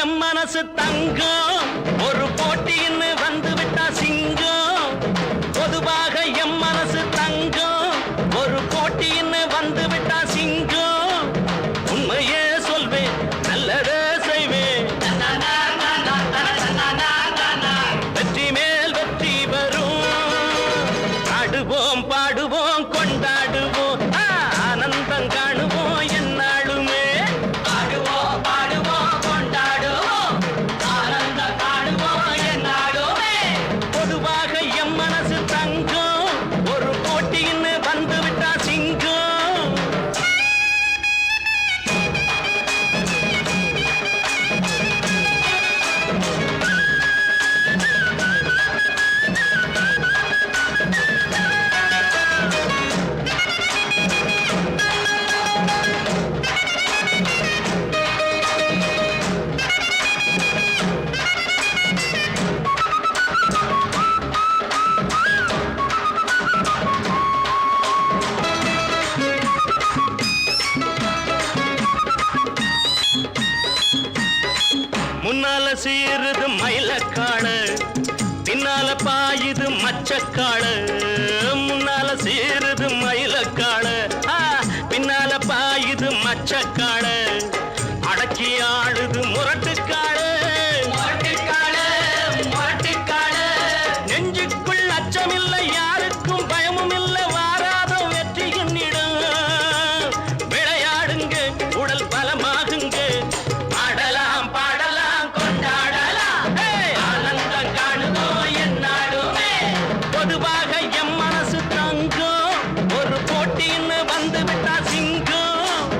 M மனசு தங்கம் ஒரு போட்டின்னு வந்து விட்டா சிங்கம் பொதுவாக எம் மனசு தங்கம் ஒரு போட்டின்னு வந்து விட்டா சிங்கம் உண்மையே சொல்வேன் நல்லதே செய்வேன் வெற்றி மேல் வெற்றி வரும் ஆடுவோம் பாடுவோம் கொண்டாடுவோம் ஆனந்தம் காணுவோம் என்னாலுமே ஆடுவோம் பாடுவோம் கொண்டாடுவோம் ஆனந்தம் காணுவோம் என்னாலுமே பொதுவாக எம் மனசு தங்கம் ஒரு போட்டின்னு வந்து விட்டா சிங்கம் முன்னால சீருது மயிலக்காடு பின்னால பாயுது மச்சக்காடு முன்னால சீருது மயிலக்காடு பின்னால பாயுது மச்சக்காடு அடக்கி ஆடுது முரட்டுக்காடு நெஞ்சுக்குள் அச்சமில்லை யாருக்கும் பயமும் இல்லை வாராத வெற்றி என்னிடம் விளையாடுங்க உடல் பலமாகுங்க ஆடலாம் பாடலாம் கொண்டாடலாம் ஆனந்தம் காணுவோம் என்னாலுமே பொதுவாக எம் மனசு தங்கம் ஒரு போட்டின்னு வந்து விட்டா சிங்கம்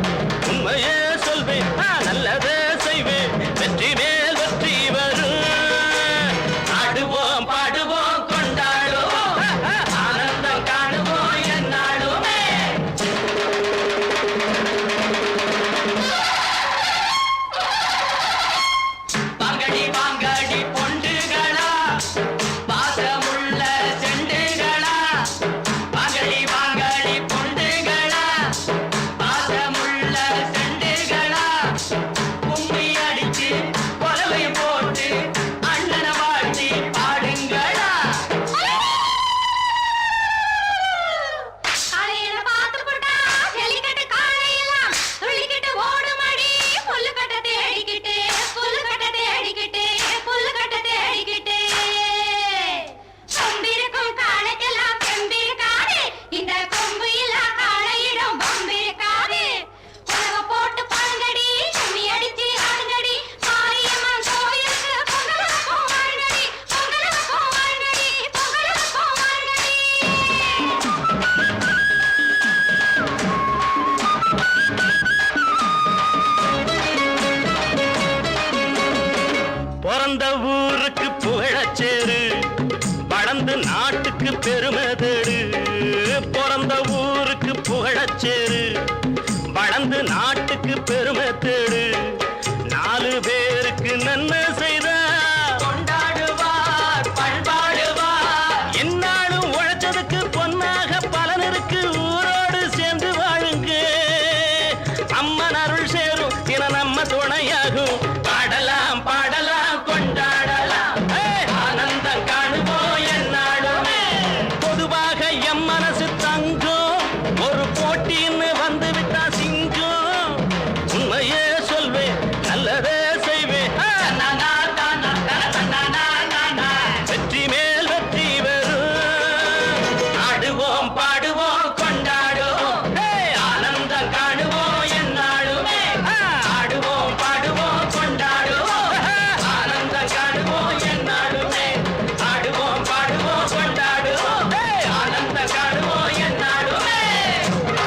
உண்மையே சொல்வேன் நல்லதே செய்வேன் வெற்றி மேல் வெற்றி வரும் ஆடுவோம் பாடுவோம் கொண்டாடுவோம் ஆனந்தம் காணுவோம் என்னாலுமே வாங்கடி வாங்கடி பொண்டுகளா பாசமுள்ள செண்டுகளா வாங்கடி வாங்கடி பொண்டுகளா பாசமுள்ள செண்டுகளா கும்மி அடிச்சு கொலவை போட்டு அண்ணனை வாழ்த்தி பாடுங்களா காலையில பாத்து போட்டா ஜல்லிக்கட்டு காலையெல்லாம் துள்ளிக்கிட்டு ஓடுமடி புல்லுக்கட்டை தேடிக்கிட்டு புல்லுக்கட்டை தேடிக்கிட்டு புல்லுக்கட்டை தேடிக்கிட்டு கொம்பிருக்கும் காளைக்கெல்லாம் செம்பிருக்காது இந்த கொம்பு இல்லா காளையிடம் பம்பிருக்காது உலக போட்டு பாருங்கடி கும்மி அடிச்சு ஆடுங்கடி மாரியம்மன் கோவிலுக்கு பொங்கலுக்கு வாருங்கடி பொங்கலுக்கு வாருங்கடி பொங்கலுக்கு வாருங்கடி பிறந்த ஊருக்கு புகழச்சேரு வளர்ந்து நாட்டுக்கு பெருமை தேடு பிறந்த ஊருக்கு புகழச்சேரு வளர்ந்து நாட்டுக்கு பெருமை தேடு நாலு பேருக்கு நன்மை செய்த கொண்டாடுவார் பண்பாடுவார் என்னாலும் உழைச்சதுக்கு பொன்னாக பலனருக்கு ஊரோடு சேர்ந்து வாழுங்க அம்மன் அருள் சேரும் தின நம்ம துணையாகும்